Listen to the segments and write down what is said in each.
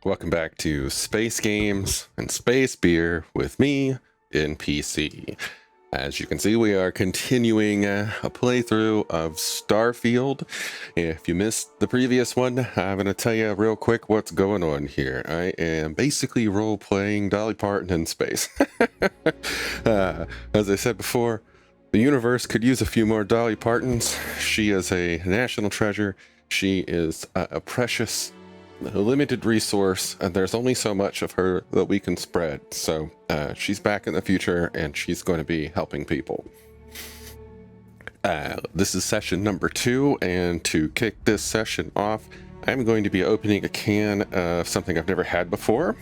Welcome back to Space Games and Space Beer with me, NPC. As you can see, we are continuing a playthrough of Starfield. If you missed the previous one, I'm going to tell you real quick what's going on here. I am basically role-playing Dolly Parton in space. As I said before, the universe could use a few more Dolly Partons. She is a national treasure. She is a precious, limited resource, and there's only so much of her that we can spread. So she's back in the future, and she's going to be helping people. This is session number 2, and to kick this session off, I'm going to be opening a can of something I've never had before.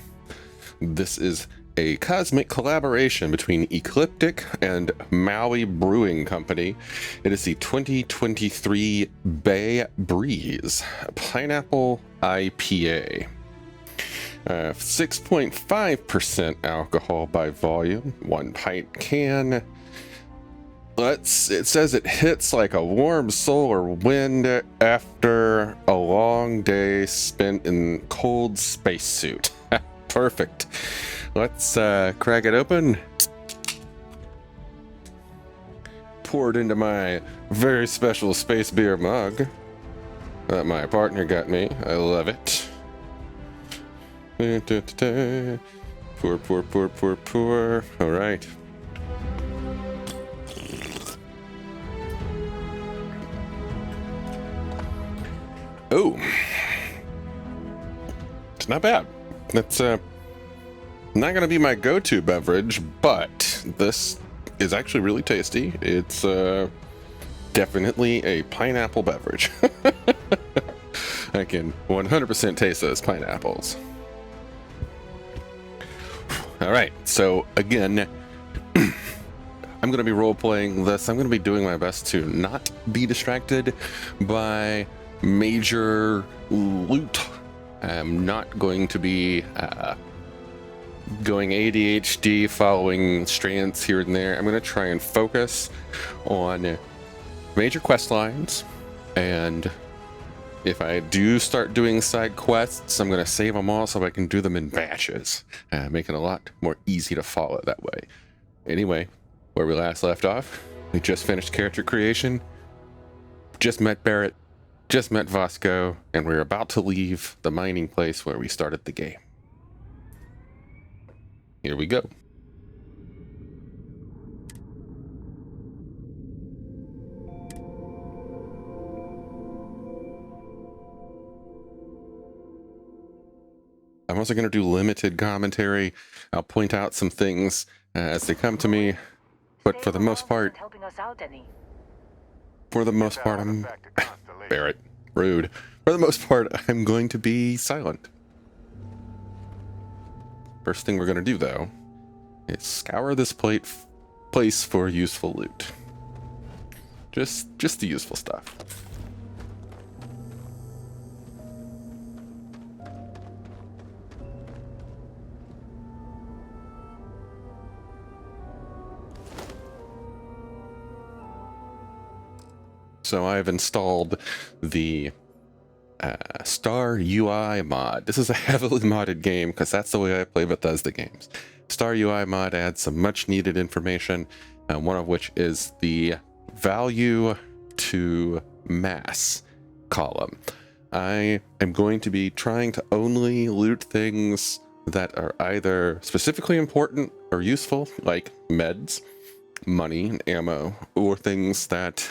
This is a cosmic collaboration between Ecliptic and Maui Brewing Company. It is the 2023 Bay Breeze Pineapple IPA. 6.5% alcohol by volume, 1 pint can. It says it hits like a warm solar wind after a long day spent in cold spacesuit. Perfect. Let's crack it open. Pour it into my very special space beer mug that my partner got me. I love it. Pour, pour, pour, pour, pour. All right. Oh, it's not bad. That's not going to be my go-to beverage, but this is actually really tasty. It's definitely a pineapple beverage. I can 100% taste those pineapples. All right, so again, I'm going to be role-playing this. I'm going to be doing my best to not be distracted by major loot. I'm not going to be going ADHD, following strands here and there. I'm going to try and focus on major quest lines, and if I do start doing side quests, I'm going to save them all so I can do them in batches, making it a lot more easy to follow that way. Anyway, where we last left off, we just finished character creation, just met Barrett, just met Vasco, and we're about to leave the mining place where we started the game. Here we go. I'm also going to do limited commentary. I'll point out some things as they come to me, but for the most part, I'm Barrett, rude. For the most part, I'm going to be silent. First thing we're going to do, though, is scour this place for useful loot. Just the useful stuff. So I've installed the Star UI mod. This is a heavily modded game because that's the way I play Bethesda games. Star UI mod adds some much needed information, one of which is the value to mass column. I am going to be trying to only loot things that are either specifically important or useful, like meds, money, and ammo, or things that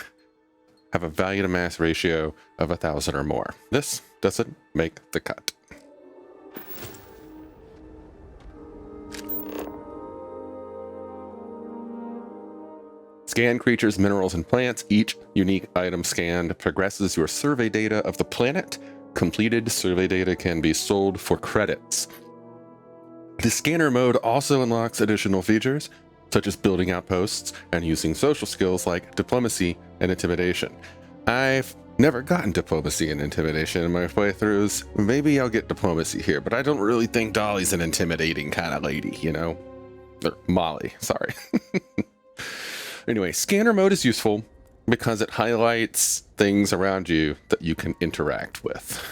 have a value to mass ratio of 1,000 or more. This doesn't make the cut. Scan creatures, minerals, and plants. Each unique item scanned progresses your survey data of the planet. Completed survey data can be sold for credits. The scanner mode also unlocks additional features, such as building outposts and using social skills like diplomacy and intimidation. I've never gotten diplomacy and intimidation in my playthroughs. Maybe I'll get diplomacy here, but I don't really think Dolly's an intimidating kind of lady, you know? Or Molly, sorry. Anyway, scanner mode is useful because it highlights things around you that you can interact with.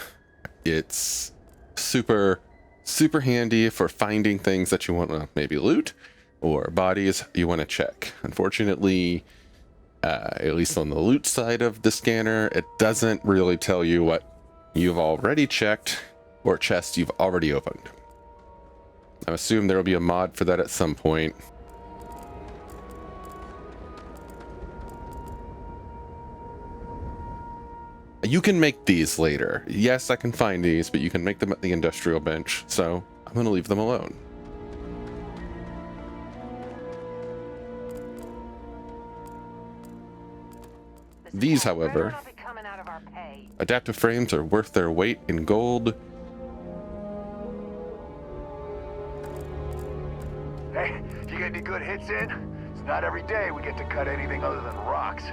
It's super super handy for finding things that you want to maybe loot or bodies you want to check. Unfortunately, at least on the loot side of the scanner, it doesn't really tell you what you've already checked or chests you've already opened. I assume there will be a mod for that at some point. You can make these later. Yes, I can find these, but you can make them at the industrial bench, so I'm going to leave them alone. These, however, adaptive frames are worth their weight in gold. Hey, do you get any good hits in? It's not every day we get to cut anything other than rocks.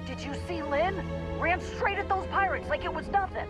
Did you see Lynn? Ran straight at those pirates like it was nothing.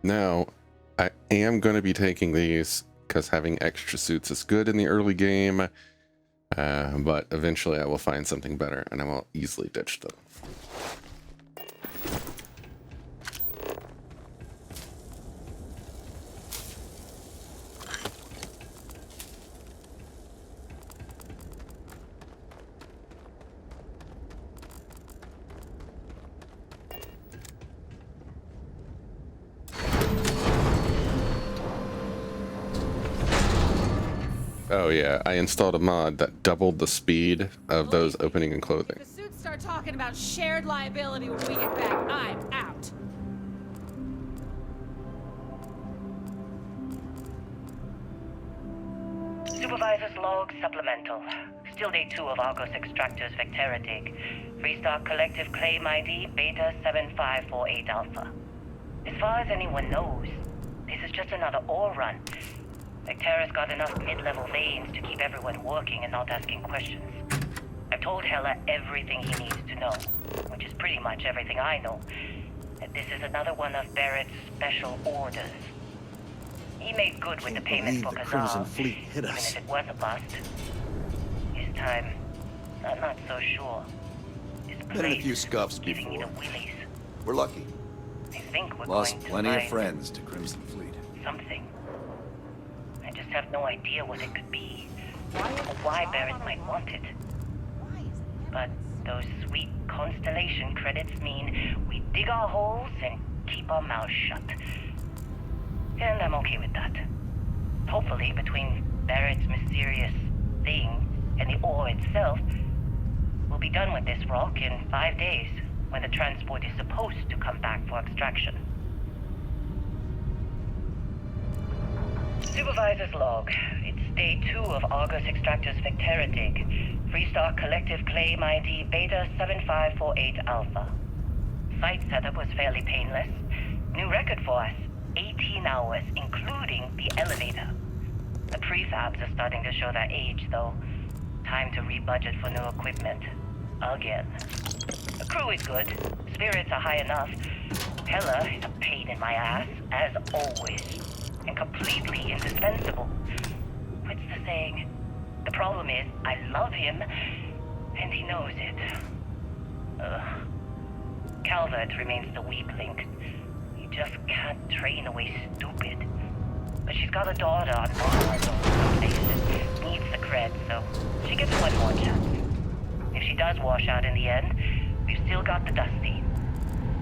Now, I am going to be taking these because having extra suits is good in the early game, but eventually I will find something better and I will easily ditch them. Oh yeah, I installed a mod that doubled the speed of those opening and clothing. If the suits start talking about shared liability when we get back, I'm out. Supervisor's log supplemental. Still day 2 of Argos Extractors Vectera dig. Freestar Collective Claim ID Beta 7548 Alpha. As far as anyone knows, this is just another ore run. Vectera's got enough mid-level veins to keep everyone working and not asking questions. I've told Hella everything he needs to know, which is pretty much everything I know. And this is another one of Barrett's special orders. He made good with the payment for Kazal, even if it was a bust. This time, I'm not so sure. This Been in a few scuffs giving me the before. willies. We're lucky. I think we're Lost going to plenty of find friends to Crimson Fleet. something. I just have no idea what it could be, or why Barrett might want it. But those sweet constellation credits mean we dig our holes and keep our mouths shut. And I'm okay with that. Hopefully, between Barrett's mysterious thing and the ore itself, we'll be done with this rock in 5 days, when the transport is supposed to come back for extraction. Supervisor's log. It's day 2 of Argos Extractors Vectera dig. Freestar Collective Claim ID Beta 7548 Alpha. Site setup was fairly painless. New record for us. 18 hours, including the elevator. The prefabs are starting to show their age, though. Time to rebudget for new equipment. Again. The crew is good. Spirits are high enough. Hella is a pain in my ass, as always. And completely indispensable. What's the saying? The problem is, I love him, and he knows it. Calvert remains the weak link. You just can't train away stupid. But she's got a daughter on Mars or someplace that needs the cred, so she gets one more chance. If if she does wash out in the end, we've still got the Dusty.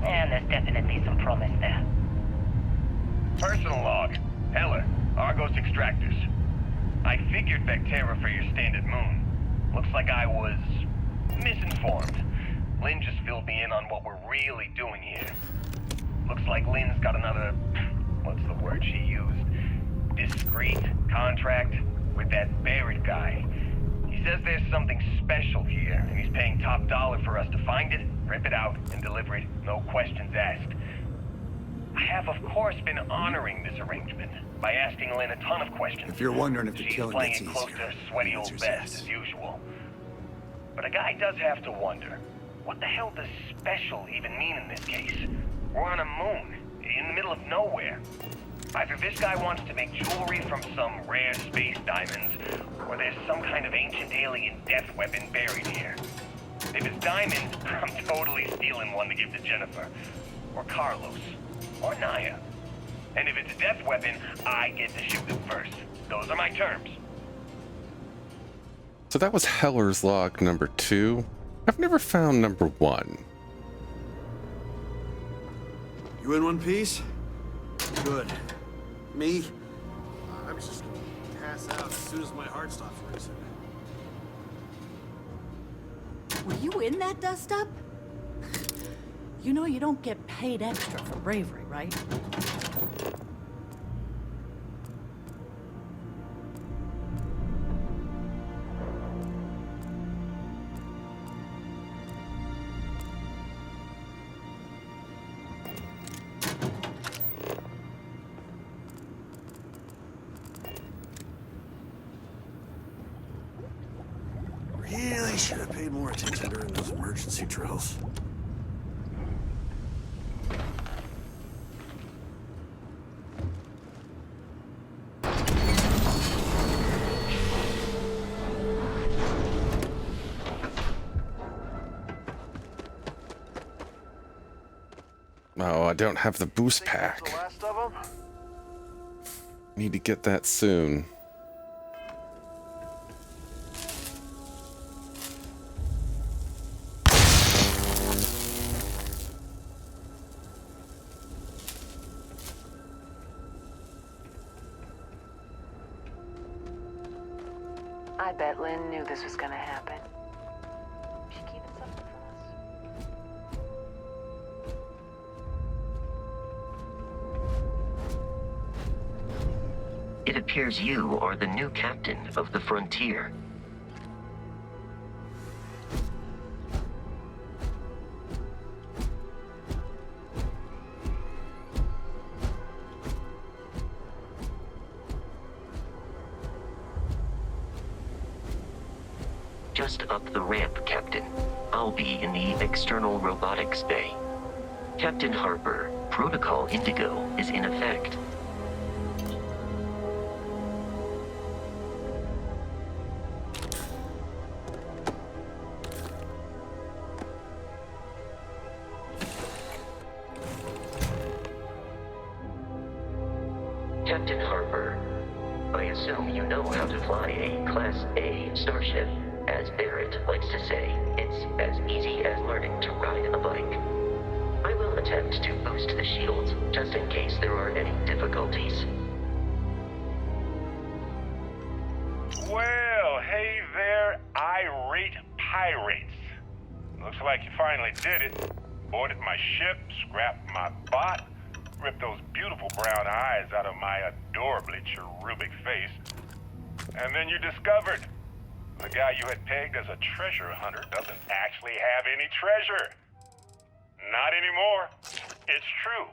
And there's definitely some promise there. Personal log. Heller, Argos extractors. I figured Vectera for your standard moon. Looks like I was misinformed. Lynn just filled me in on what we're really doing here. Looks like Lynn's got another, what's the word she used? Discreet contract with that Barrett guy. He says there's something special here, and he's paying top dollar for us to find it, rip it out, and deliver it, no questions asked. I have, of course, been honoring this arrangement by asking Lynn a ton of questions. If you're wondering if the She's killing playing gets it close to easier, her sweaty the old answer's best, yes. as usual. But a guy does have to wonder, what the hell does special even mean in this case? We're on a moon, in the middle of nowhere. Either this guy wants to make jewelry from some rare space diamonds, or there's some kind of ancient alien death weapon buried here. If it's diamonds, I'm totally stealing one to give to Jennifer, or Carlos, or Naya. And if it's a death weapon, I get to shoot it first. Those are my terms. So that was Heller's log number 2. I've never found number 1. You in one piece? Good. Me? I was just gonna pass out as soon as my heart stops racing. Were you in that dust-up? You know you don't get paid extra for bravery, right? Really should have paid more attention during those emergency drills. Oh, I don't have the boost Think that's pack. the last of them? Need to get that soon. I bet Lynn knew this was gonna happen. She keeping something from us? It appears you are the new captain of the Frontier. Just up the ramp, Captain. I'll be in the external robotics bay. Captain Harper, Protocol Indigo is in effect. Captain Harper, I assume you know how to fly a Class A starship. As Barrett likes to say, it's as easy as learning to ride a bike. I will attempt to boost the shields, just in case there are any difficulties. Well, hey there, irate pirates. Looks like you finally did it. Boarded my ship, scrapped my bot, ripped those beautiful brown eyes out of my adorably cherubic face. And then you discovered the guy you had pegged as a treasure hunter doesn't actually have any treasure. Not anymore. It's true.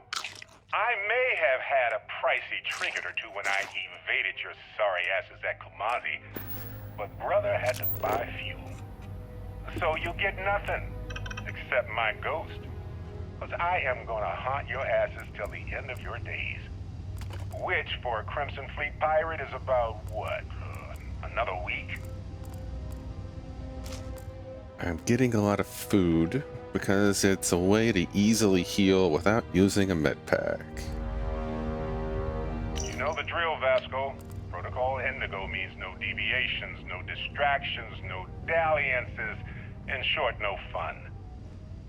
I may have had a pricey trinket or two when I evaded your sorry asses at Kumazi, but brother had to buy fuel. So you get nothing, except my ghost. Because I am gonna haunt your asses till the end of your days. Which, for a Crimson Fleet pirate, is about, what, another week? I'm getting a lot of food because it's a way to easily heal without using a med pack. You know the drill, Vasco. Protocol Indigo means no deviations, no distractions, no dalliances. In short, no fun.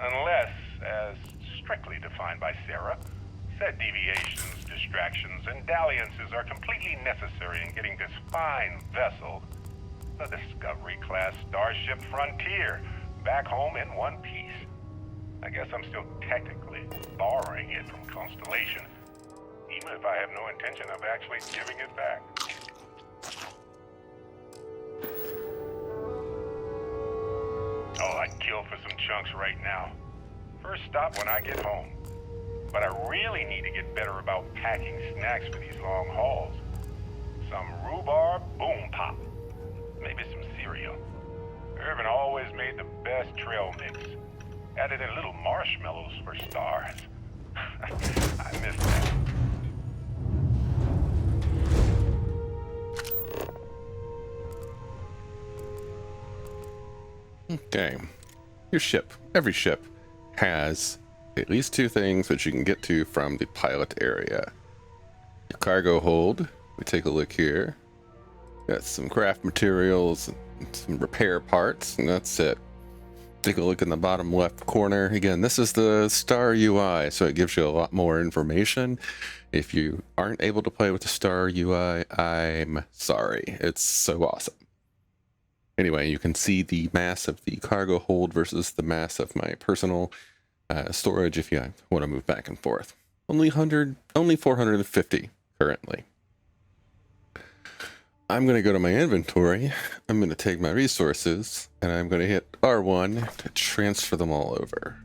Unless, as strictly defined by Sarah, said deviations, distractions, and dalliances are completely necessary in getting this fine vessel, the Discovery-class Starship Frontier, back home in one piece. I guess I'm still technically borrowing it from Constellation, even if I have no intention of actually giving it back. Oh, I'd kill for some chunks right now. First stop when I get home. But I really need to get better about packing snacks for these long hauls. Some rhubarb boom pop. Maybe some cereal. Irvin always made the best trail mix. Added in little marshmallows for stars. I miss that. Okay. Your ship. Every ship has at least two things which you can get to from the pilot area. Your cargo hold. We take a look here. Got some craft materials and some repair parts, and that's it. Take a look in the bottom left corner. Again, this is the Star UI, so it gives you a lot more information. If you aren't able to play with the Star UI, I'm sorry. It's so awesome. Anyway, you can see the mass of the cargo hold versus the mass of my personal storage if you want to move back and forth. Only 450 currently. I'm going to go to my inventory. I'm going to take my resources and I'm going to hit R1 to transfer them all over.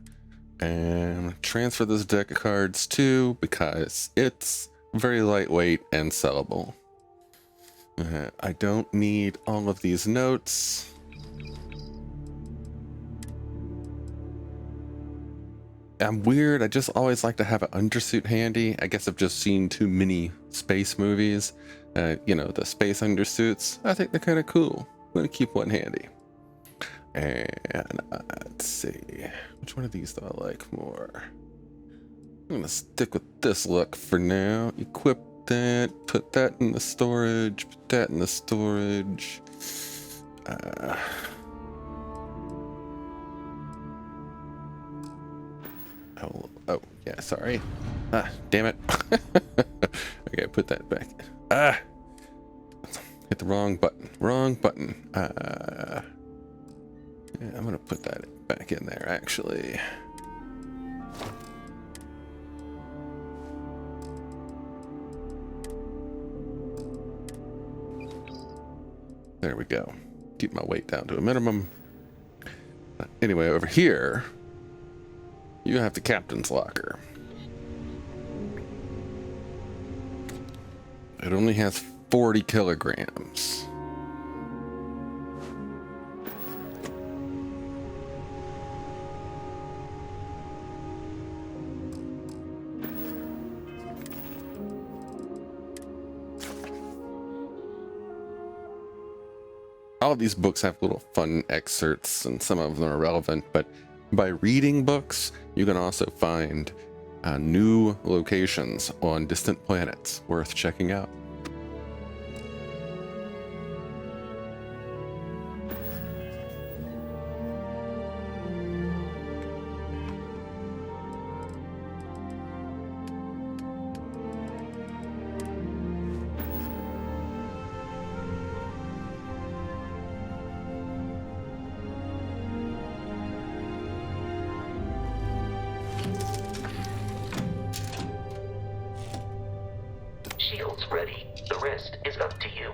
And transfer this deck of cards too because it's very lightweight and sellable. I don't need all of these notes. I'm weird. I just always like to have an undersuit handy. I guess I've just seen too many space movies. You know, the space undersuits. I think they're kind of cool. I'm going to keep one handy. And let's see. Which one of these do I like more? I'm going to stick with this look for now. Equip that. Put that in the storage. Put that in the storage. Oh, yeah, sorry. Damn it. Okay, put that back. Hit the wrong button. Wrong button. Yeah, I'm gonna put that back in there, actually. There we go. Keep my weight down to a minimum. Anyway, over here, you have the captain's locker. It only has 40 kilograms. All of these books have little fun excerpts, and some of them are relevant, but by reading books, you can also find new locations on distant planets worth checking out. Shields ready. The rest is up to you.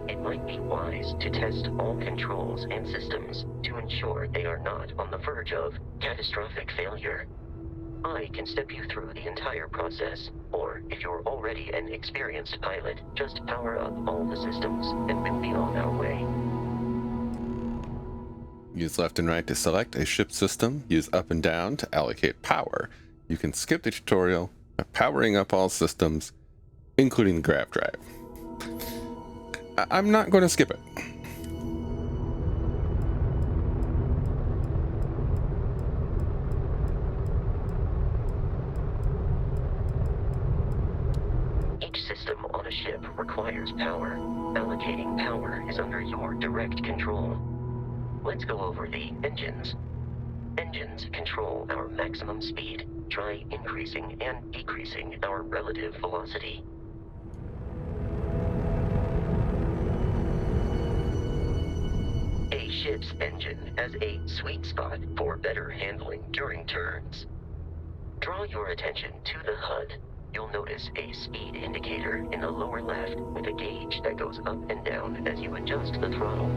It might be wise to test all controls and systems to ensure they are not on the verge of catastrophic failure. I can step you through the entire process, or if you're already an experienced pilot, just power up all the systems and we'll be on our way. Use left and right to select a ship system. Use up and down to allocate power. You can skip the tutorial by powering up all systems, including the grav drive. I'm not going to skip it. Each system on a ship requires power. Allocating power is under your direct control. Let's go over the engines. Engines control our maximum speed. Try increasing and decreasing our relative velocity. A ship's engine has a sweet spot for better handling during turns. Draw your attention to the HUD. You'll notice a speed indicator in the lower left with a gauge that goes up and down as you adjust the throttle.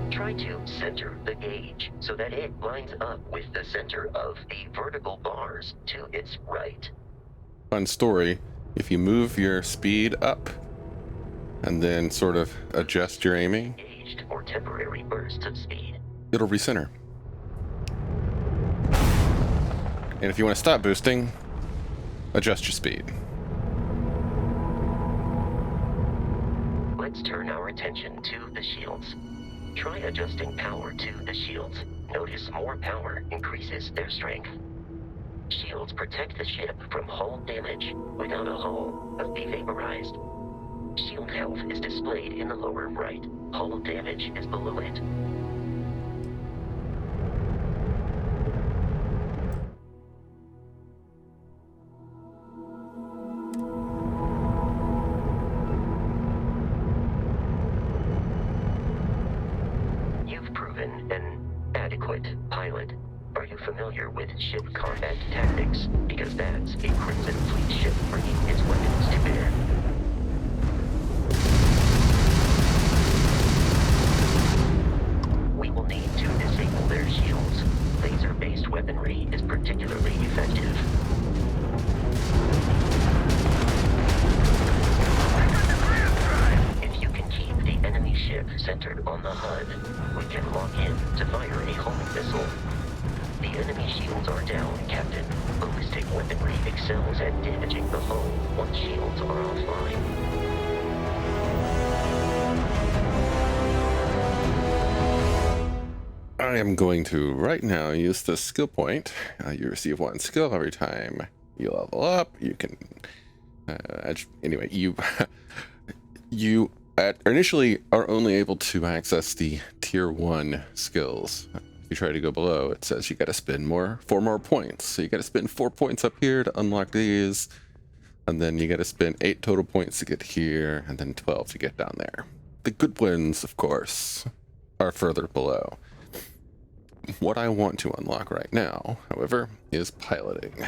Try to center the gauge so that it lines up with the center of the vertical bars to its right. Fun story, if you move your speed up and then sort of adjust your aiming, Gauged or temporary bursts of speed. it'll recenter. And if you want to stop boosting, adjust your speed. Let's turn our attention to the shields. Try adjusting power to the shields. Notice more power increases their strength. Shields protect the ship from hull damage. Without a hull, it'll be vaporized. Shield health is displayed in the lower right. Hull damage is below it. You've proven an adequate pilot. Are you familiar with ship combat tactics? Because that's a Crimson Fleet ship bringing its weapons to bear. We will need to disable their shields. Laser-based weaponry is particularly effective. If you can keep the enemy ship centered on the HUD, we can lock in to fire a homing missile. The enemy shields are down, Captain. Ballistic weaponry excels at damaging the hull once shields are offline. I am going to right now use the skill point. You receive 1 skill every time you level up. You can anyway, you initially are only able to access the tier 1 skills. If you try to go below, it says you got to spend 4 more points. So you got to spend 4 points up here to unlock these, and then you got to spend 8 total points to get here, and then 12 to get down there. The good ones, of course, are further below. What I want to unlock right now, however, is piloting.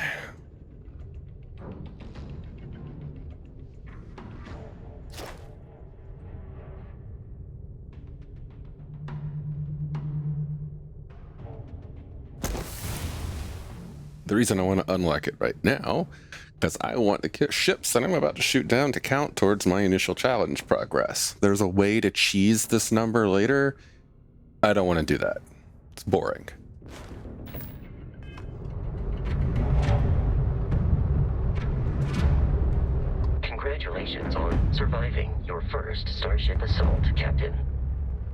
The reason I want to unlock it right now, because I want to get ships that I'm about to shoot down to count towards my initial challenge progress. There's a way to cheese this number later. I don't want to do that. It's boring. Congratulations on surviving your first Starship assault, Captain.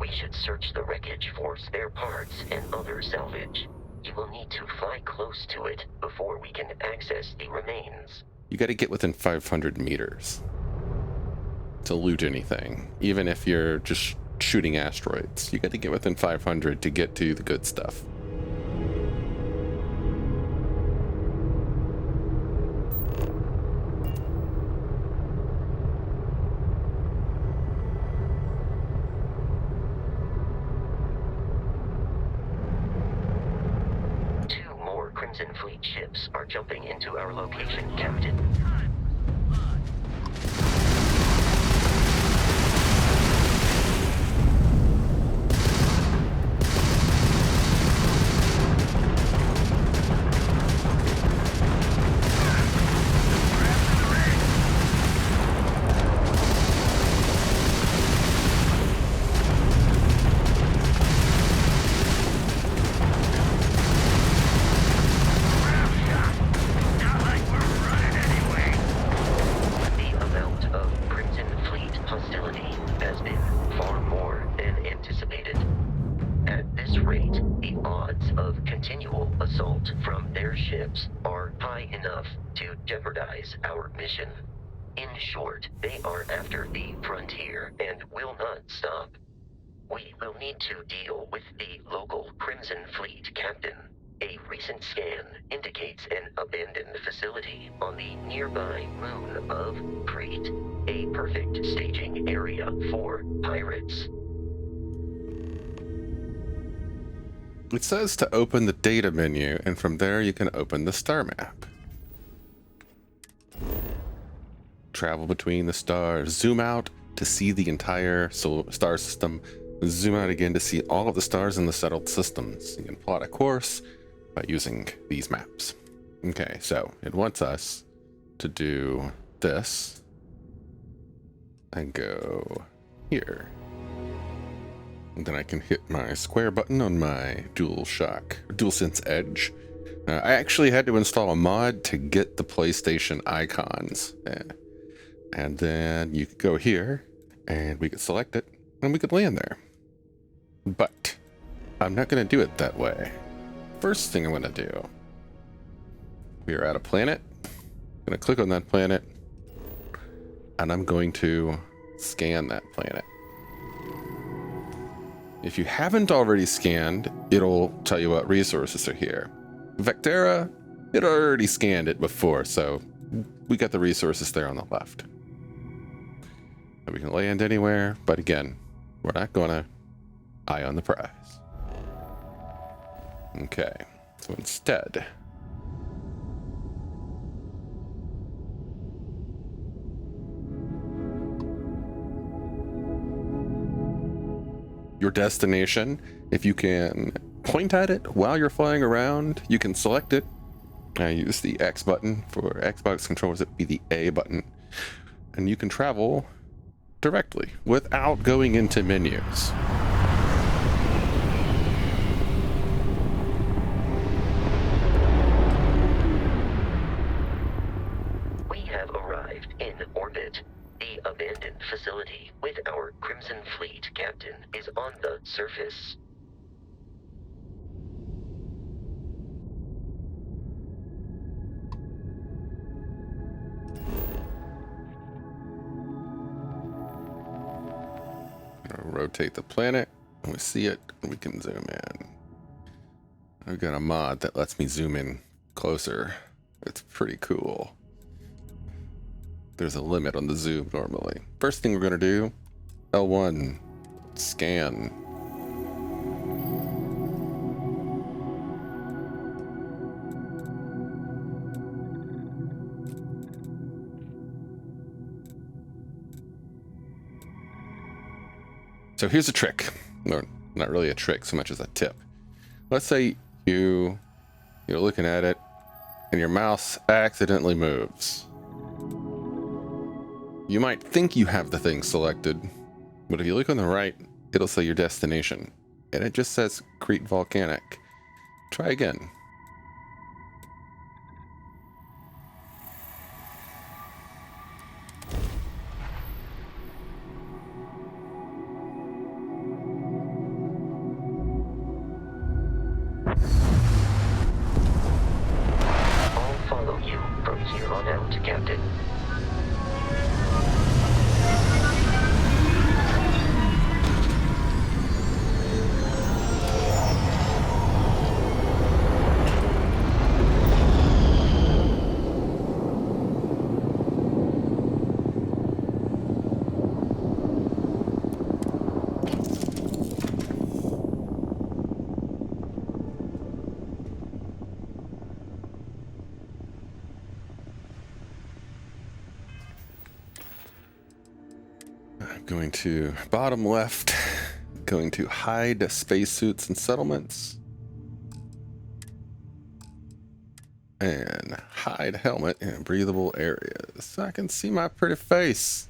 We should search the wreckage for spare parts and other salvage. You will need to fly close to it before we can access the remains. You got to get within 500 meters to loot anything, even if you're just shooting asteroids. You got to get within 500 to get to the good stuff. Crimson Fleet ships are jumping into our location, Captain. jeopardize our mission. In short, they are after the frontier and will not stop. We will need to deal with the local Crimson Fleet captain. A recent scan indicates an abandoned facility on the nearby moon of Kreet, a perfect staging area for pirates. It says to open the data menu, and from there you can open the star map. Travel between the stars. Zoom out to see the entire star system. Zoom out again to see all of the stars in the settled systems. You can plot a course by using these maps. Okay, so it wants us to do this and go here. And then I can hit my square button on my DualSense Edge. I actually had to install a mod to get the PlayStation icons. And then you could go here, and we could select it, and we could land there. But I'm not going to do it that way. First thing I'm going to do, we are at a planet. I'm going to click on that planet, and I'm going to scan that planet. If you haven't already scanned, it'll tell you what resources are here. Vectera, it already scanned it before, so we got the resources there on the left. We can land anywhere, but again, we're not gonna eye on the prize. Okay, so instead, your destination, if you can point at it while you're flying around, you can select it. I use the X button. For Xbox controllers, it'd be the A button. And you can travel directly without going into menus. We have arrived in orbit. The abandoned facility with our Crimson Fleet captain is on the surface. Rotate the planet, and we see it, and we can zoom in. I've got a mod that lets me zoom in closer. It's pretty cool. There's a limit on the zoom normally. First thing we're going to do, L1, scan. So here's a trick. No, not really a trick so much as a tip. Let's say you're looking at it and your mouse accidentally moves. You might think you have the thing selected, but if you look on the right, it'll say your destination, and it just says Kreet Volcanic. Try again. I'll follow you from here on out, Captain. Going to bottom left, going to hide spacesuits and settlements, and hide helmet in breathable areas so I can see my pretty face.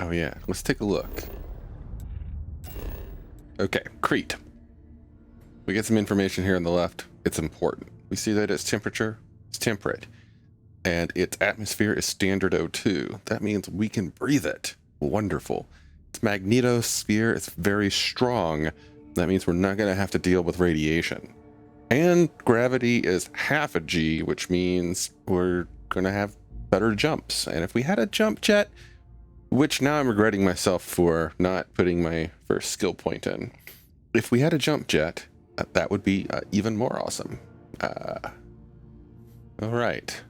Oh yeah, let's take a look. Okay, Kreet. We get some information here on the left. It's important. We see that its temperature is temperate, and its atmosphere is standard O2. That means we can breathe it. Wonderful. Its magnetosphere is very strong. That means we're not going to have to deal with radiation. And gravity is half a G, which means we're going to have better jumps. And if we had a jump jet, which now I'm regretting myself for not putting my first skill point in. If we had a jump jet, that would be even more awesome. All right.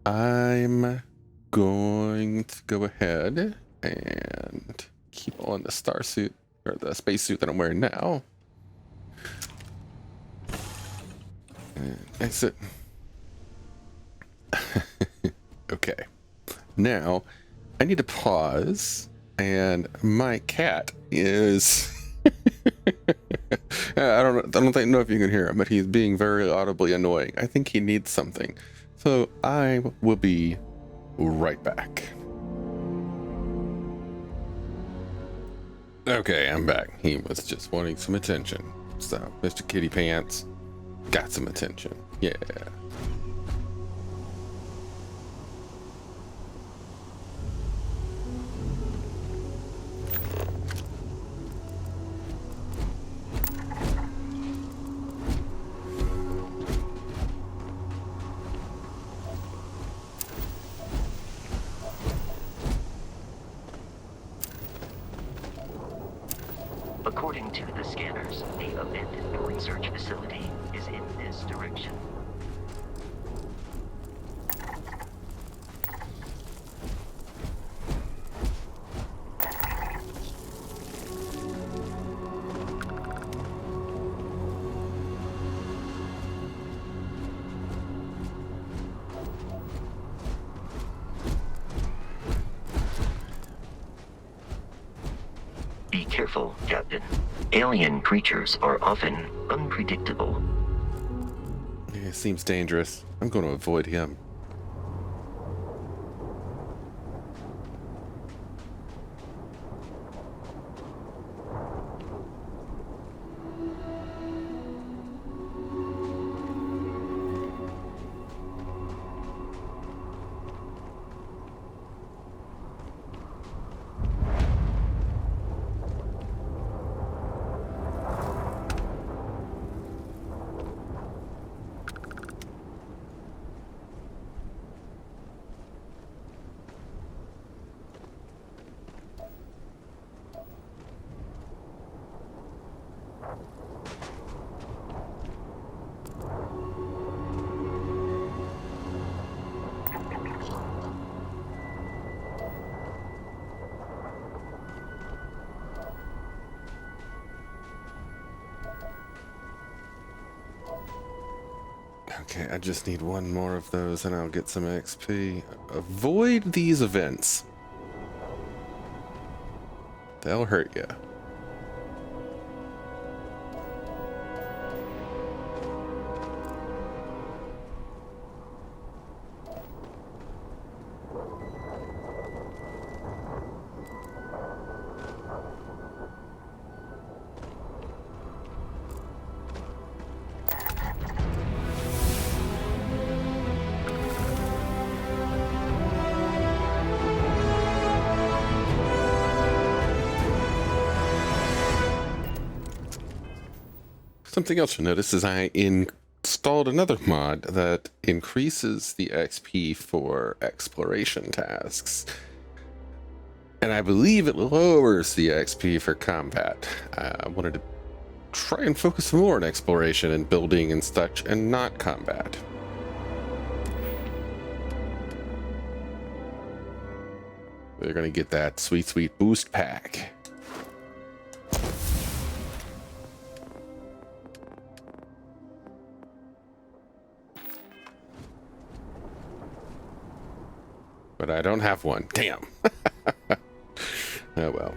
I'm going to go ahead and keep on the starsuit, or the spacesuit that I'm wearing now. And exit. Okay. Now, I need to pause, and my cat is... I don't know if you can hear him, but he's being very audibly annoying. I think he needs something. So I will be right back. Okay, I'm back. He was just wanting some attention. So, Mr. Kitty Pants got some attention. Yeah. According to the scanners, the abandoned research facility is in this direction. Be careful, Captain. Alien creatures are often unpredictable. Yeah, it seems dangerous. I'm going to avoid him. Okay, I just need one more of those and I'll get some XP. Avoid these events. They'll hurt you. Something else you'll notice is I installed another mod that increases the XP for exploration tasks. And I believe it lowers the XP for combat. I wanted to try and focus more on exploration and building and such, and not combat. We're gonna get that sweet, sweet boost pack. But I don't have one. Damn. Oh well.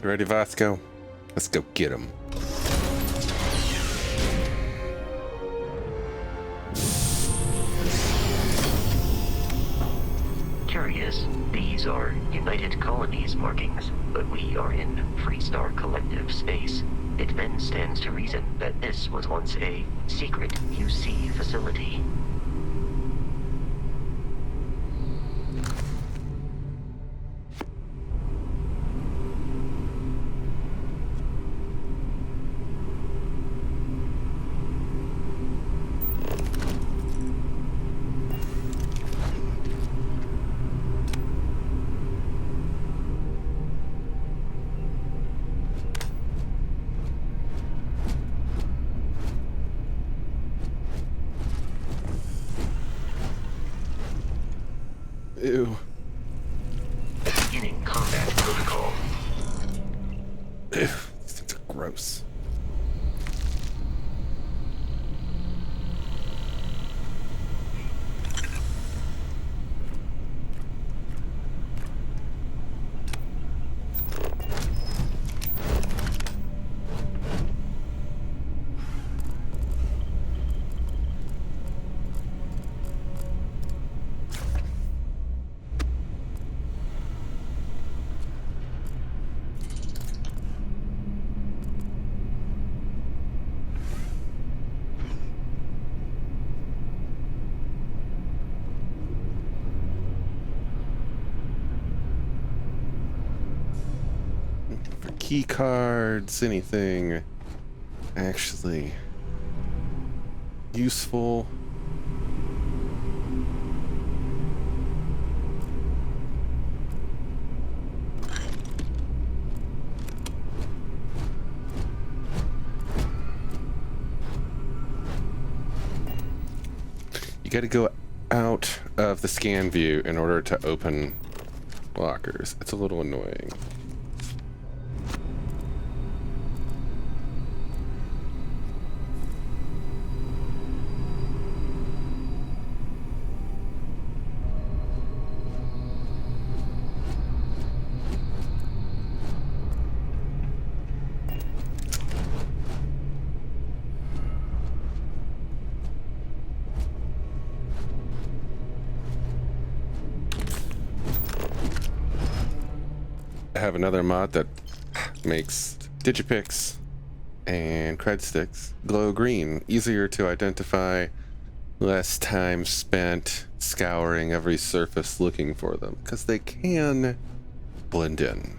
Ready, Vasco? Let's go get him. Curious, these are United Colonies markings, but we are in Freestar Collective space. It then stands to reason that this was once a secret UC facility. Ew. Beginning combat protocol. Ew. These things are gross. Key cards, anything actually useful. You got to go out of the scan view in order to open lockers. It's a little annoying. I have another mod that makes digipicks and cred sticks glow green, easier to identify, less time spent scouring every surface looking for them, because they can blend in.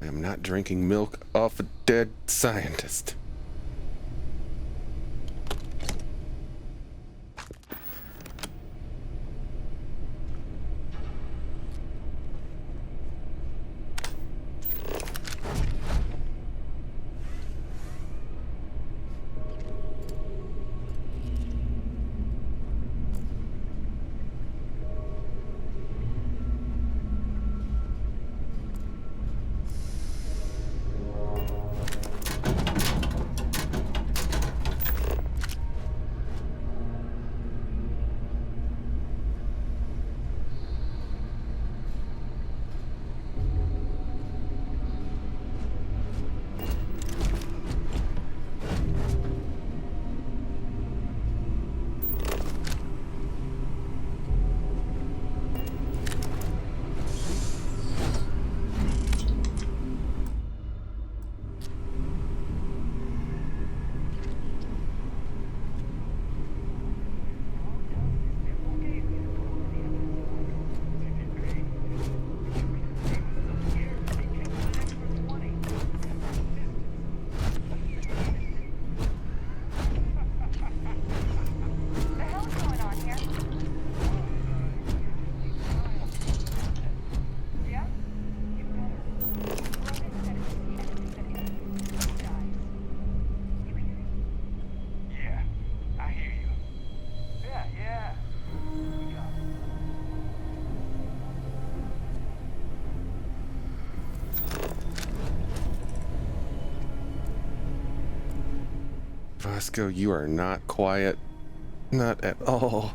I am not drinking milk off a dead scientist. Vasco, you are not quiet. Not at all.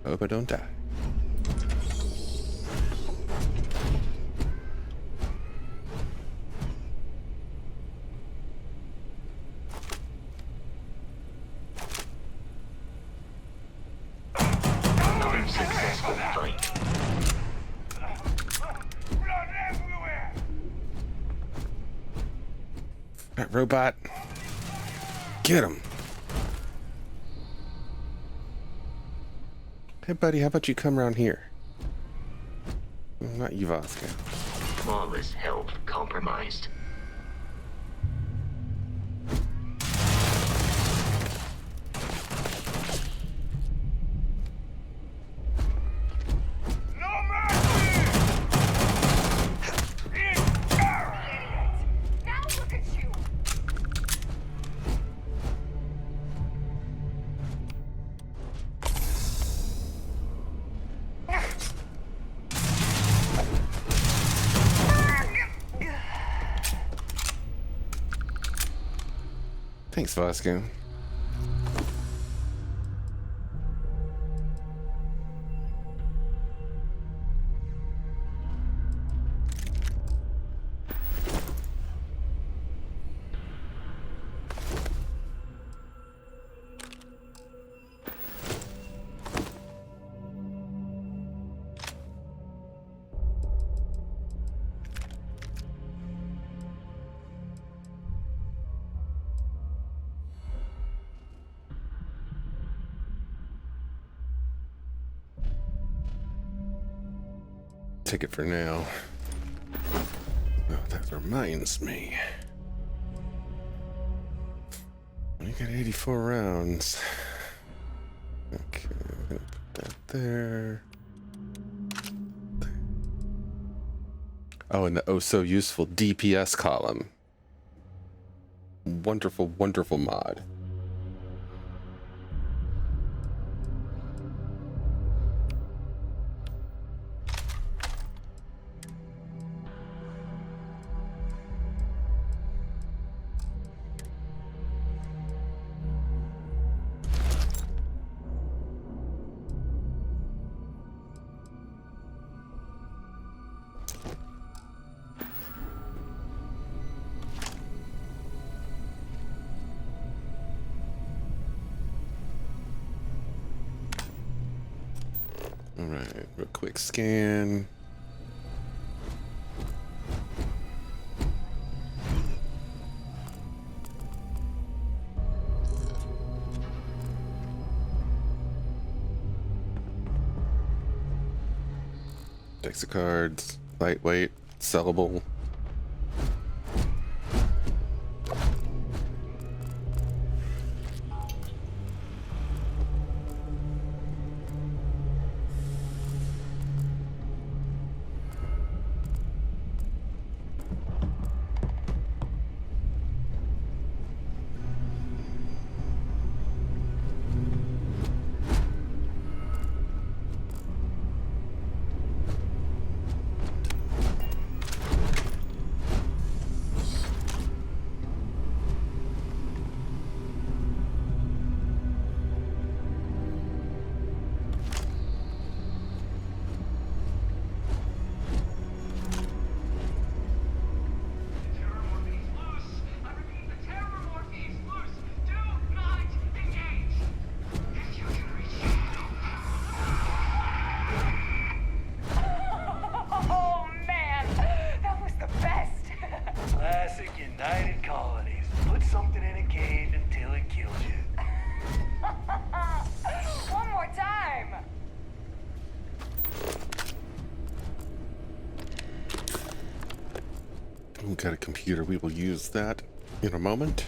Hope I don't die. Another successful fight. Blood everywhere! That robot. Get him. Hey, buddy, how about you come around here? Not you, Vasco. Flawless health compromised. No mercy! Now look at you! Thanks, Vasco. Ticket for now. Oh, that reminds me. We got 84 rounds. Okay, I'm gonna put that there. Oh, and the oh so useful DPS column. Wonderful, wonderful mod. Alright, real quick scan. Decks of cards, lightweight, sellable. got a computer, we will use that in a moment.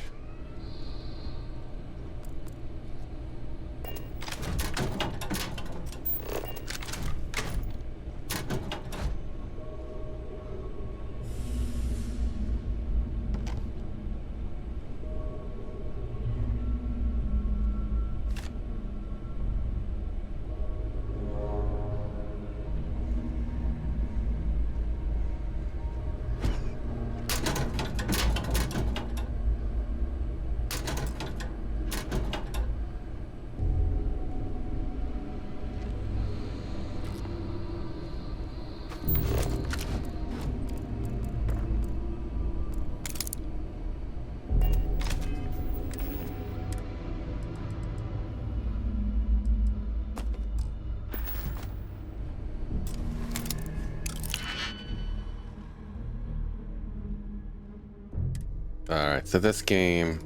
Alright, so this game,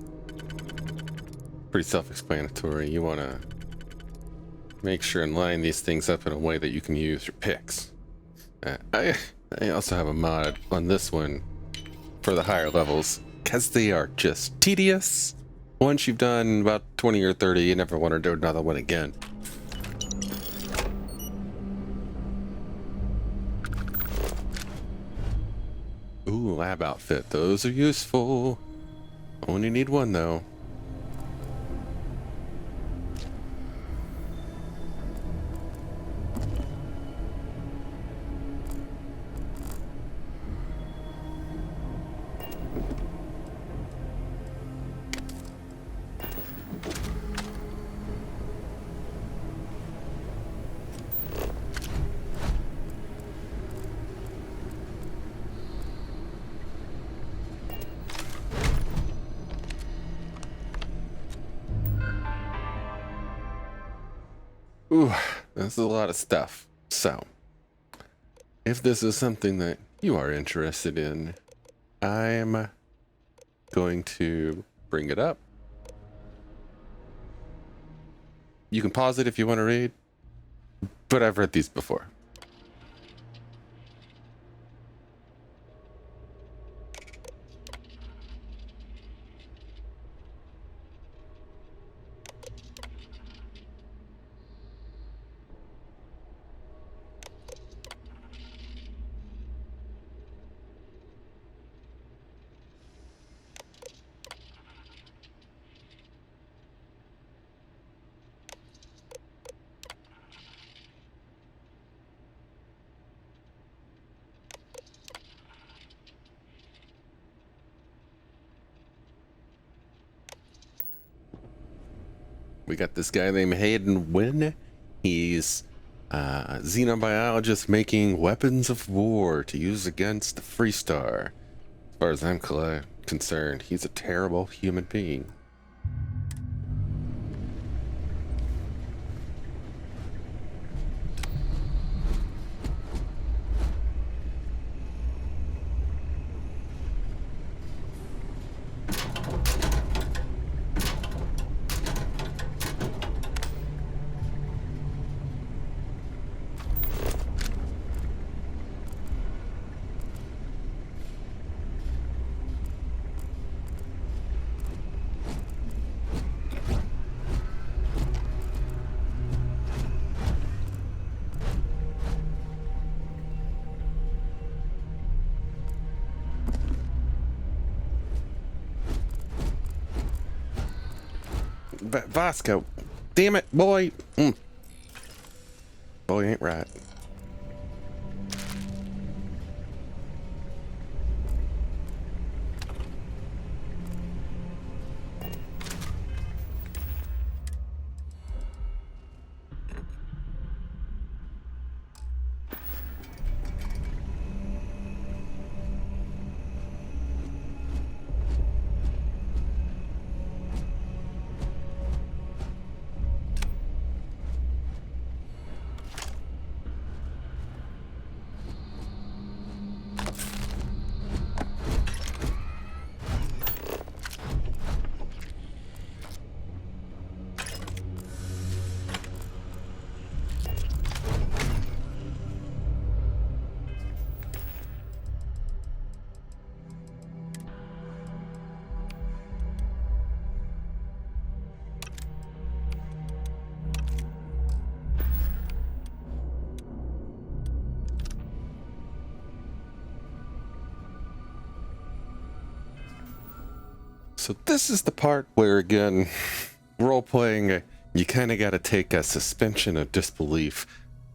pretty self-explanatory. You want to make sure and line these things up in a way that you can use your picks. I also have a mod on this one for the higher levels, because they are just tedious. Once you've done about 20 or 30, you never want to do another one again. Ooh, lab outfit. Those are useful. Only need one though. Ooh, this is a lot of stuff. So, if this is something that you are interested in, I'm going to bring it up. You can pause it if you want to read, but I've read these before. We got this guy named Hayden Wynn. He's a xenobiologist making weapons of war to use against the Freestar. As far as I'm concerned, he's a terrible human being. Vasco, damn it, boy. Boy ain't right. So this is the part where, again, role-playing, you kind of got to take a suspension of disbelief.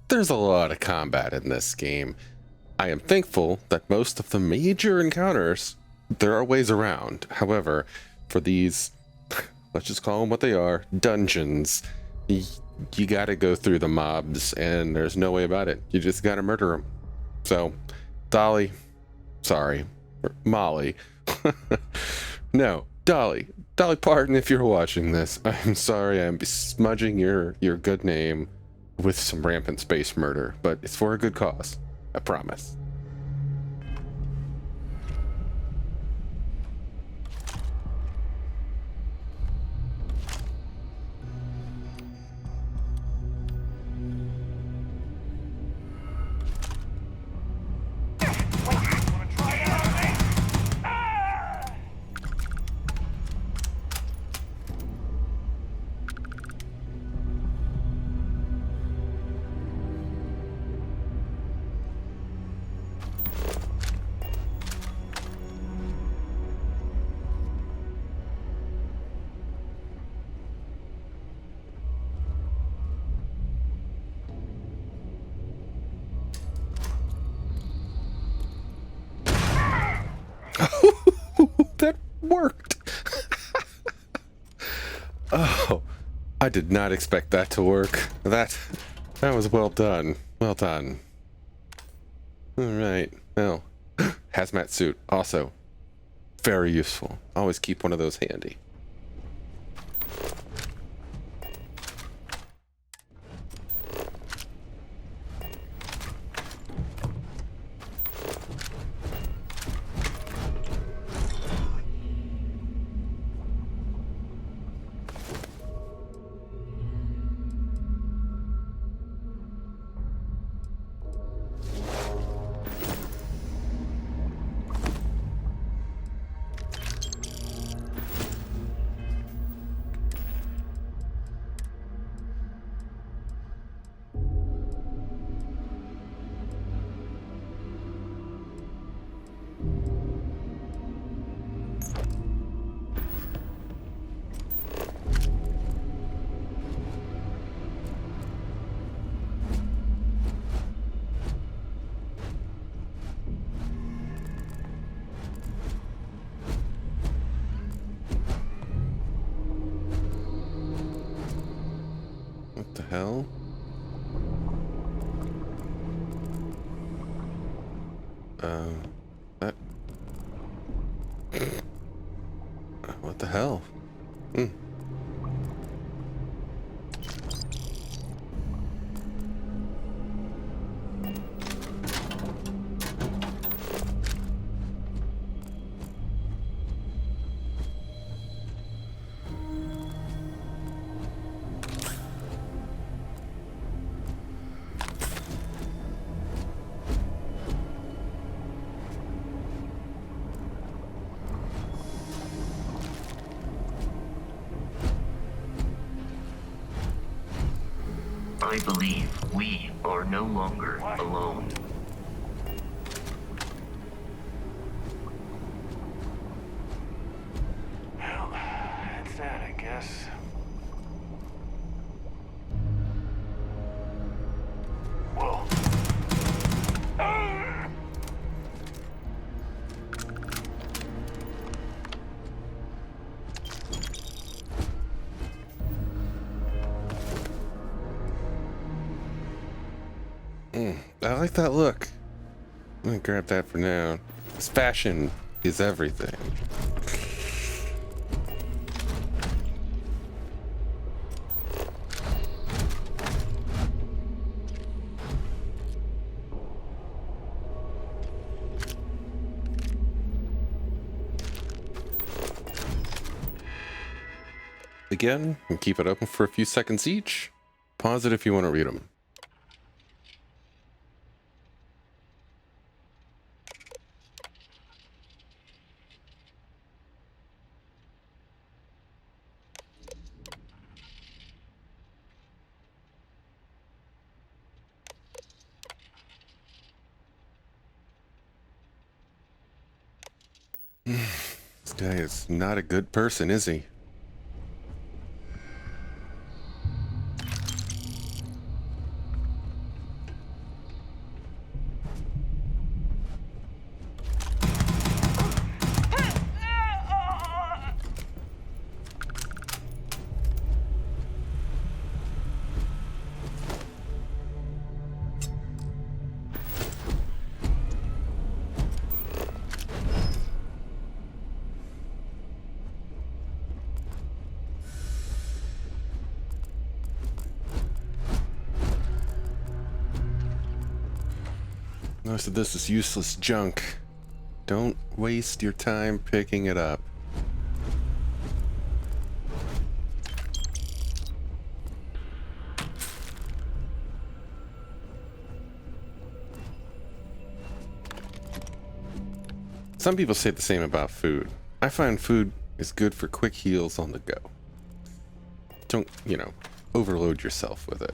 There's a lot of combat in this game. I am thankful that most of the major encounters, there are ways around. However, for these, let's just call them what they are, dungeons, you got to go through the mobs, and there's no way about it. You just got to murder them. So, Dolly, sorry, Molly. No, Dolly Parton, if you're watching this, I'm sorry I'm besmudging your good name with some rampant space murder, but it's for a good cause, I promise. That worked. Oh, I did not expect that to work. That was well done. Well done. All right. Well, hazmat suit also very useful. Always keep one of those handy. What the hell? That... What the hell? I believe we are no longer alone. Well, that's that, I guess. Whoa. I like that look. I'm gonna grab that for now. This fashion is everything. Again, and keep it open for a few seconds each. Pause it if you want to read them. This guy is not a good person, is he? Most of this is useless junk. Don't waste your time picking it up. Some people say the same about food. I find food is good for quick heals on the go. Don't, overload yourself with it.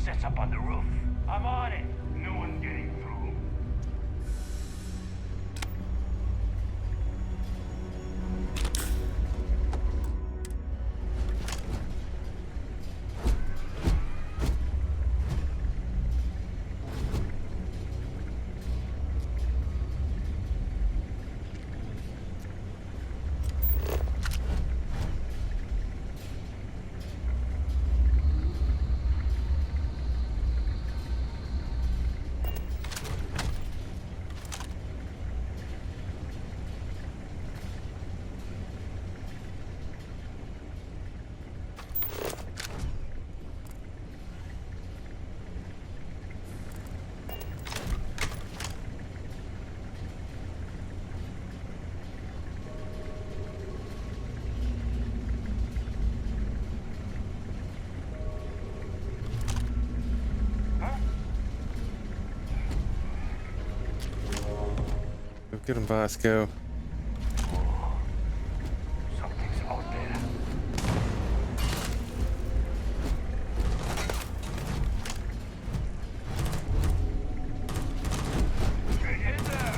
Sets up on the roof. I'm on it. No one's getting through. Get him, Vasco. Something's out there. Get in there!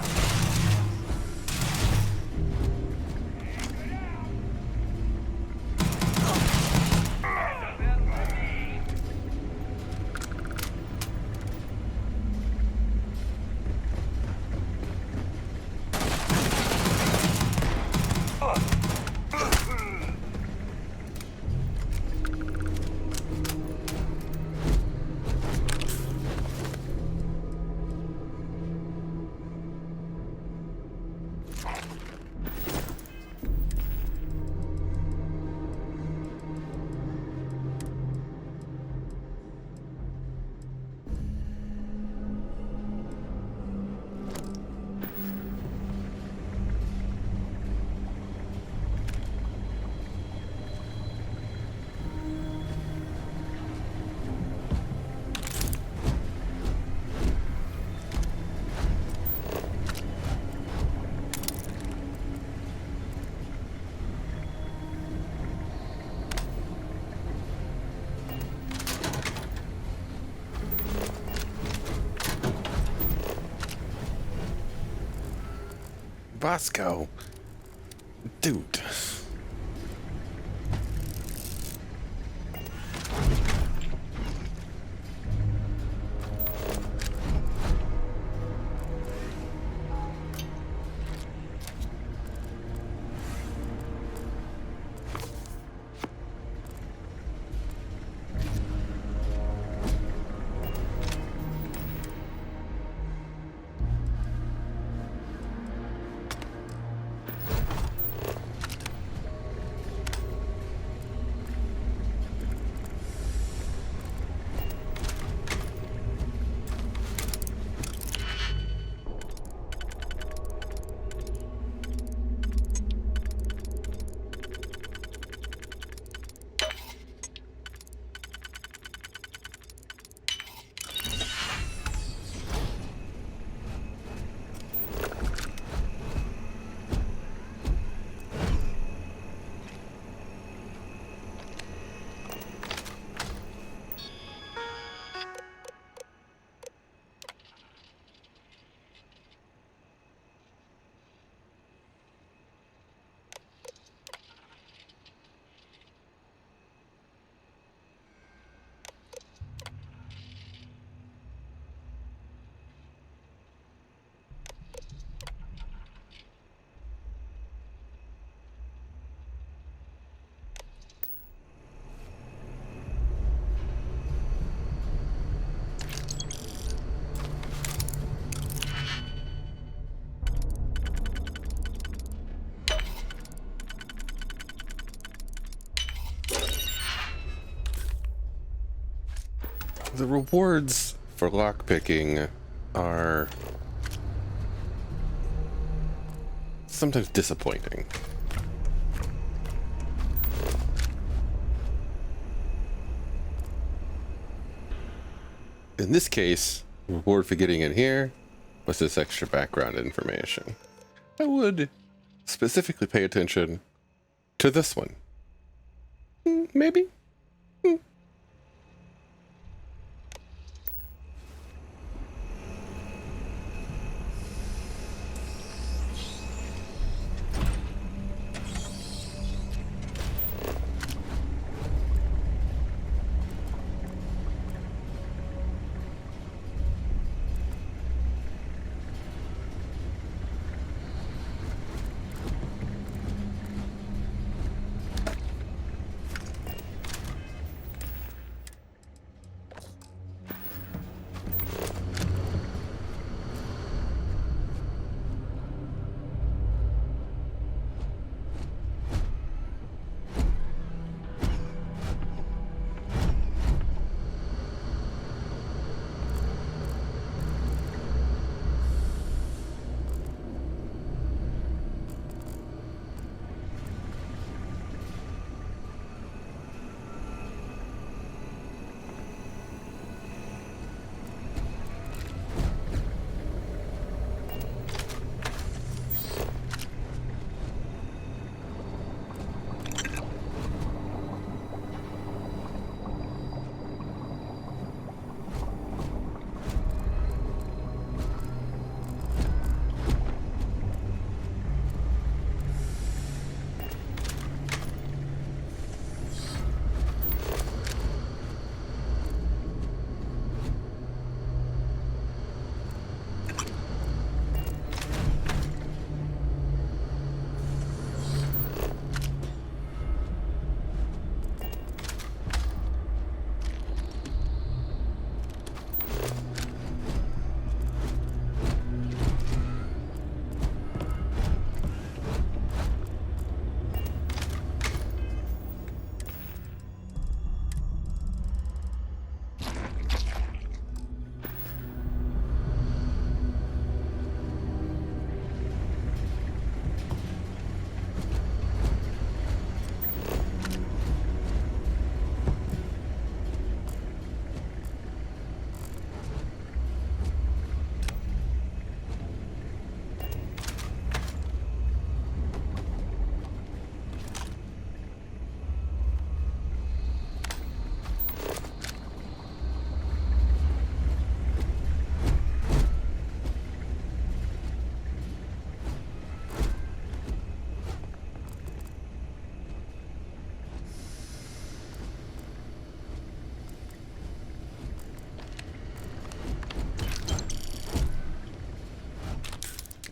Vasco. Dude. The rewards for lockpicking are sometimes disappointing. In this case, reward for getting in here was this extra background information. I would specifically pay attention to this one. Maybe?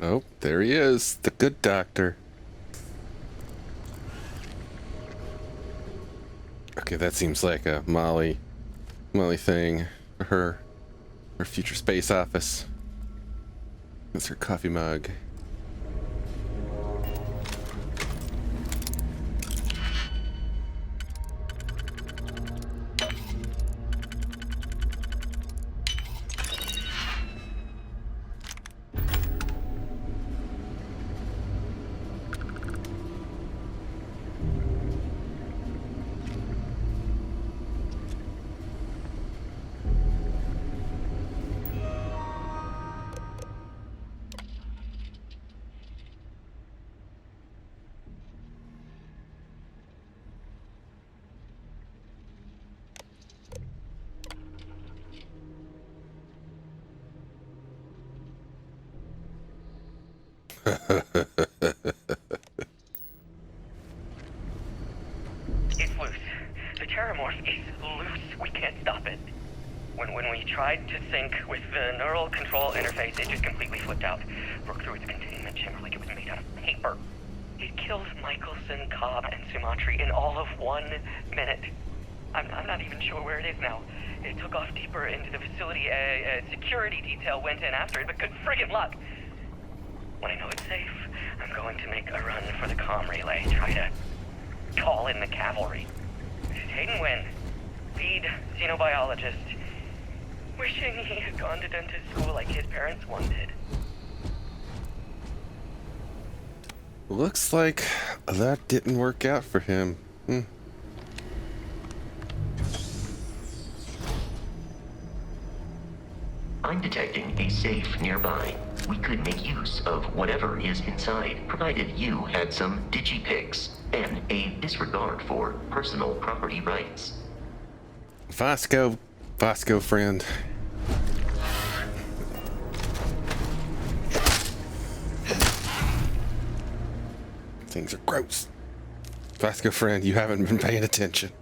Oh, there he is, the good doctor. Okay, that seems like a Maui thing for her future space office. That's her coffee mug. It's loose. The Terramorph is loose. We can't stop it. When we tried to sync with the neural control interface, it just completely flipped out. Broke through its containment chamber like it was made out of paper. It killed Michelson, Cobb, and Sumatri in all of 1 minute. I'm not even sure where it is now. It took off deeper into the facility. A security detail went in after it, but good friggin' luck. When I know it's safe, I'm going to make a run for the comm relay. Try to call in the cavalry. Hayden Wynn, lead xenobiologist. Wishing he had gone to dentist school like his parents wanted. Looks like that didn't work out for him. I'm detecting a safe nearby. We could make use of whatever is inside, provided you had some digipics and a disregard for personal property rights. Vasco friend. Things are gross. Vasco friend, you haven't been paying attention.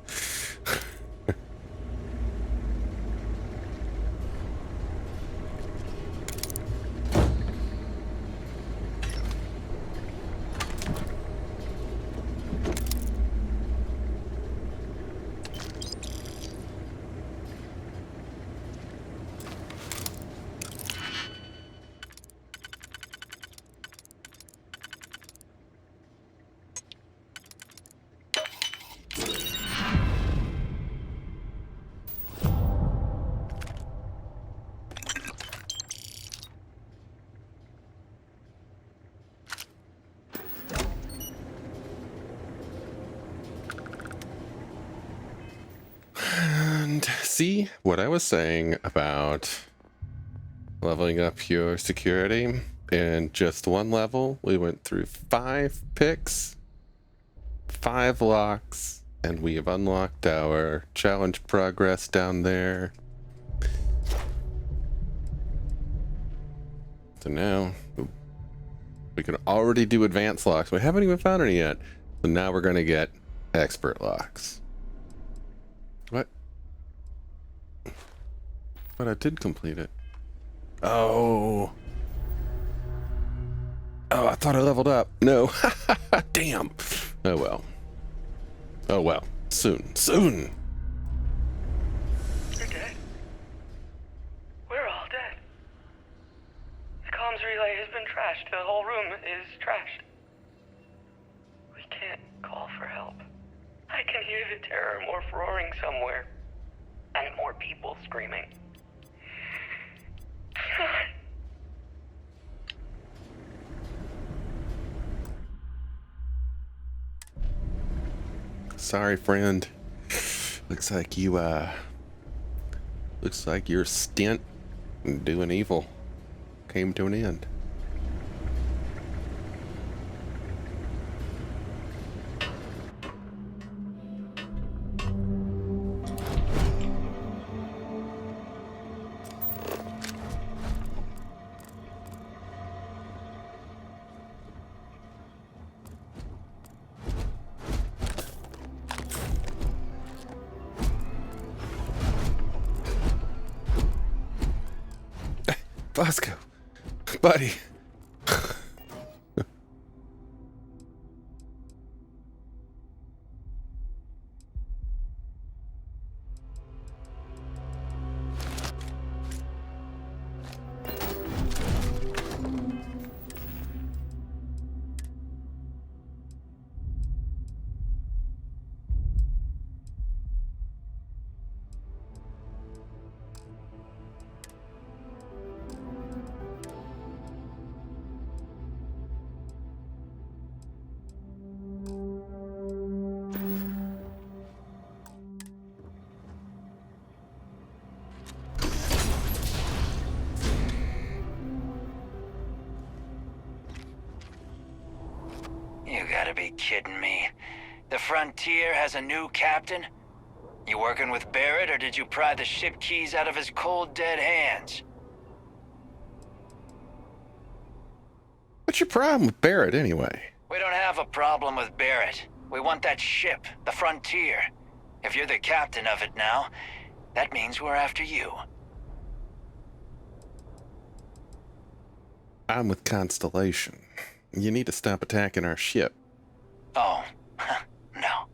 See what I was saying about leveling up your security in just 1 level? We went through 5 picks, 5 locks, and we have unlocked our challenge progress down there. So now we can already do advanced locks. We haven't even found any yet. So now we're going to get expert locks. What? But I did complete it. Oh, I thought I leveled up. No. Damn. Oh well. Oh well. Soon. You're dead. We're all dead. The comms relay has been trashed. The whole room is trashed. We can't call for help. I can hear the Terramorph roaring somewhere. And more people screaming. Sorry, friend. Looks like your stint in doing evil came to an end. Vasco, buddy. kidding me? The Frontier has a new captain? You working with Barrett, or did you pry the ship keys out of his cold, dead hands? What's your problem with Barrett anyway? We don't have a problem with Barrett. We want that ship, the Frontier. If you're the captain of it now, that means we're after you. I'm with Constellation. You need to stop attacking our ship. Oh, no.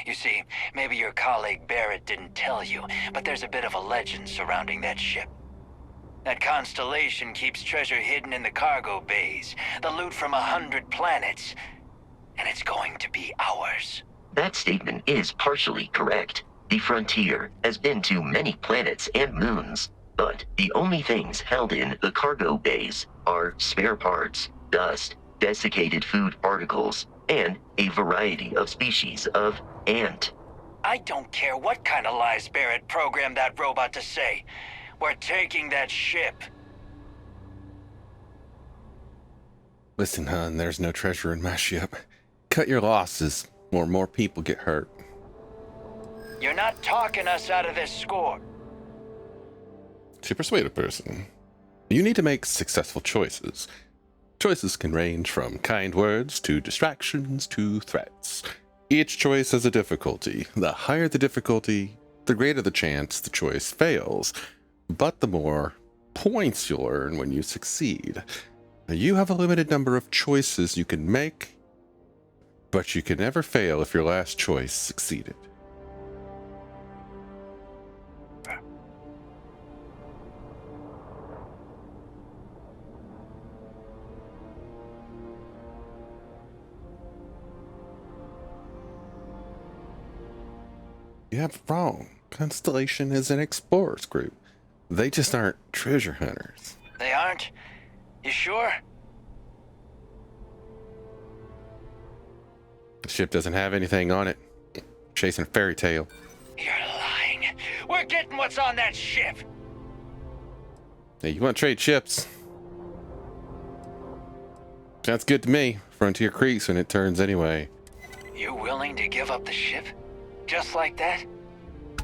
You see, maybe your colleague Barrett didn't tell you, but there's a bit of a legend surrounding that ship. That Constellation keeps treasure hidden in the cargo bays, the loot from 100 planets, and it's going to be ours. That statement is partially correct. The Frontier has been to many planets and moons, but the only things held in the cargo bays are spare parts, dust, desiccated food particles, and a variety of species of ant. I don't care what kind of lies Barrett programmed that robot to say. We're taking that ship. Listen, hon, there's no treasure in my ship. Cut your losses, or more people get hurt. You're not talking us out of this score. To persuade a person, you need to make successful choices. Choices can range from kind words to distractions to threats. Each choice has a difficulty. The higher the difficulty, the greater the chance the choice fails, but the more points you'll earn when you succeed. You have a limited number of choices you can make, but you can never fail if your last choice succeeded. You have it wrong. Constellation is an explorers group. They just aren't treasure hunters. They aren't? You sure? The ship doesn't have anything on it. Chasing a fairy tale. You're lying. We're getting what's on that ship. Hey, you want to trade ships? Sounds good to me. Frontier creaks when it turns anyway. You willing to give up the ship? Just like that?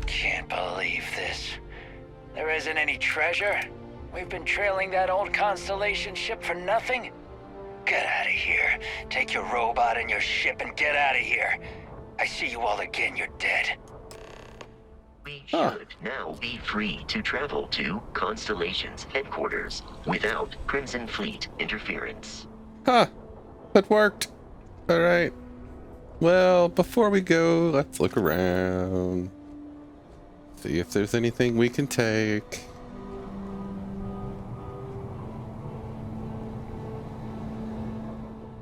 Can't believe this. There isn't any treasure? We've been trailing that old Constellation ship for nothing? Get out of here. Take your robot and your ship and get out of here. I see you all again, you're dead. We should now be free to travel to Constellation's headquarters without Crimson Fleet interference. Huh. That worked. Alright. Well, before we go, let's look around. See if there's anything we can take.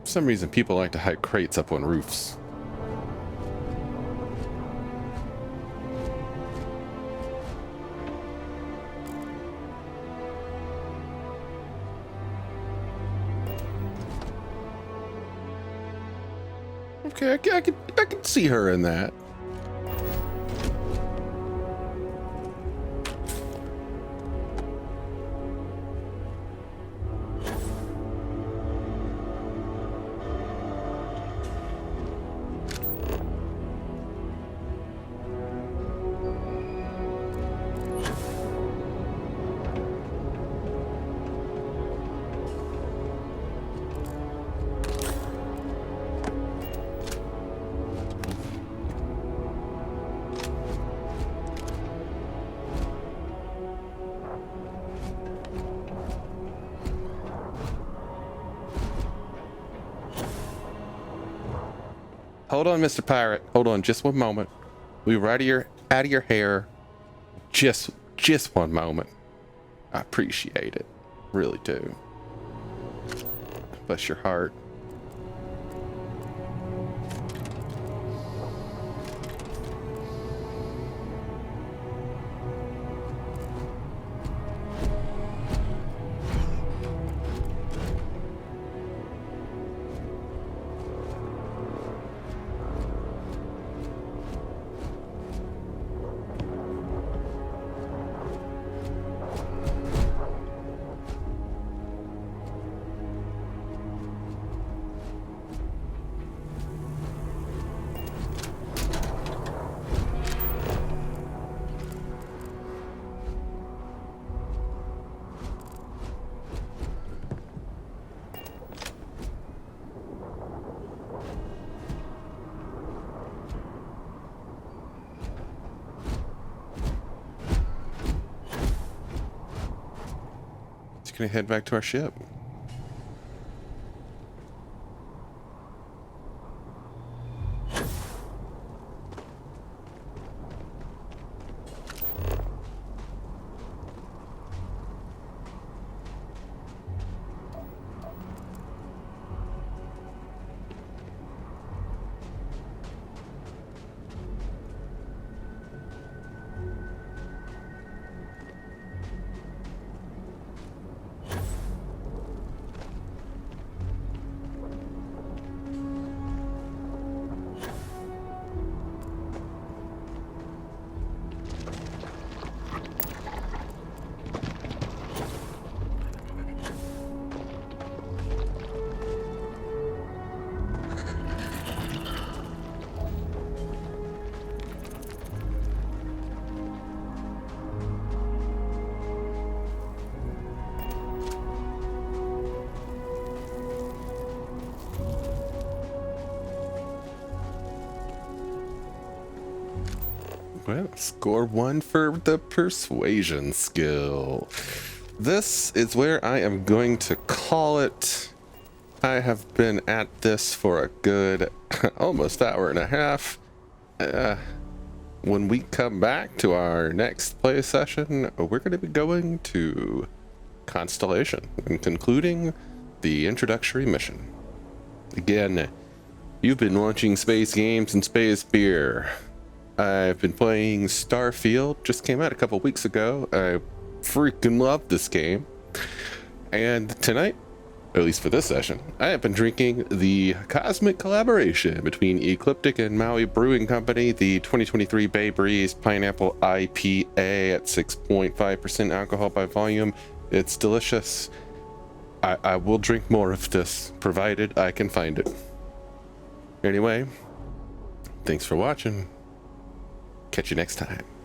For some reason, people like to hide crates up on roofs. Okay, I can see her in that. Hold on, Mr. Pirate. Hold on just one moment. We were out of your hair. Just one moment. I appreciate it. Really do. Bless your heart. just gonna head back to our ship. Well, score 1 for the persuasion skill. This is where I am going to call it. I have been at this for a good almost hour and a half. When we come back to our next play session, we're going to be going to Constellation and concluding the introductory mission. Again, you've been watching Space Games and Space Beer. I've been playing Starfield, just came out a couple weeks ago. I freaking love this game. And tonight, at least for this session, I have been drinking the cosmic collaboration between Ecliptic and Maui Brewing Company, the 2023 Bay Breeze Pineapple IPA at 6.5% alcohol by volume. It's delicious. I will drink more of this, provided I can find it. Anyway, thanks for watching. Catch you next time.